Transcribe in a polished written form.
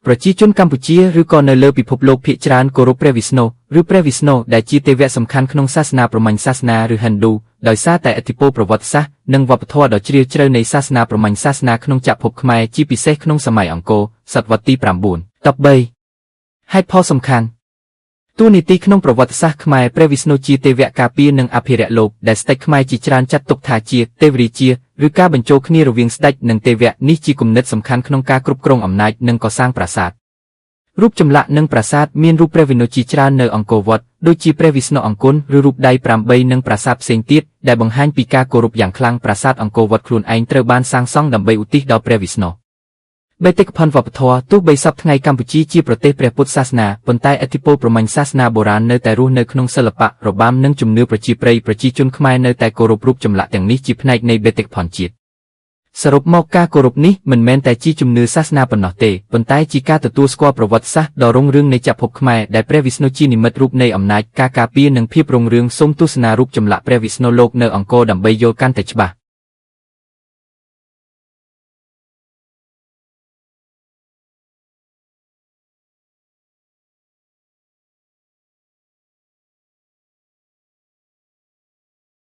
ប្រជាជនកម្ពុជាឬក៏នៅលើពិភពលោកភាគច្រើនគោរពព្រះវិស្ណុឬព្រះវិស្ណុដែលជាទេវៈសំខាន់ក្នុងសាសនាព្រហ្មញ្ញសាសនាឬហិណ្ឌូដោយសារតែឥទ្ធិពលប្រវត្តិសាស្ត្រនិងវប្បធម៌ដ៏ជ្រាលជ្រៅនៃសាសនាព្រហ្មញ្ញសាសនាក្នុងចក្រភពខ្មែរជាពិសេសក្នុងសម័យអង្គរសតវត្សទី9 13ហេតុផលសំខាន់តួនាទីក្នុងប្រវត្តិសាស្ត្រខ្មែរព្រះវិស្ណុជាទេវៈការពារនិងអភិរក្សលោកដែលស្ដេចខ្មែរជាច្រើនចាត់ទុកថាជាទេវរាជាឬការបញ្ចូលគ្នារវាងស្ដេចនិងទេវៈនេះជាគំនិតសំខាន់ក្នុងការគ្រប់គ្រងអំណាចនិងកសាងប្រាសាទរូបចម្លាក់និងប្រាសាទមានរូបព្រះវិស្ណុជាច្រើននៅអង្គរវត្តដូចជាព្រះវិស្ណុអង្គរឬរូបដៃ8និងប្រាសាទផ្សេងទៀតដែលបង្ហាញពីការគោរពយ៉ាងខ្លាំងប្រាសាទអង្គរវត្តខ្លួនឯងត្រូវបានសាងសង់ដើម្បីឧទ្ទិសដល់ព្រះវិស្ណុបេតិកភណ្ឌវប្បធម៌ទោះបីសពថ្ងៃកម្ពុជាជាប្រទេសព្រះពុទ្ធសាសនាប៉ុន្តែឥទ្ធិពលព្រហ្មញ្ញសាសនាបុរាណនៅតែរស់នៅក្នុងសិល្បៈរបាំនិងជំនឿប្រជាជនខ្មែរនៅតែគោរពរូបចម្លាក់ទាំងនេះជាផ្នែកនៃបេតិកភណ្ឌជាតិសរុបមកការគោរពនេះមិនមែនតែជាជំនឿសាសនាប៉ុណ្ណោះទេប៉ុន្តែជាការទទួលស្គាល់ប្រវត្តិសាស្ត្រដ៏រុងរឿងនៃចក្រភពខ្មែរដែលព្រះវិស្ណុជានិមិត្តរូបនៃអំណាចការការពារនិងភាពរុងរឿងសូមទស្សនារូបចម្លាក់ព្រះវិស្ណុលោកនៅអង្គរដើម្បីយល់កាន់តែច្បាស់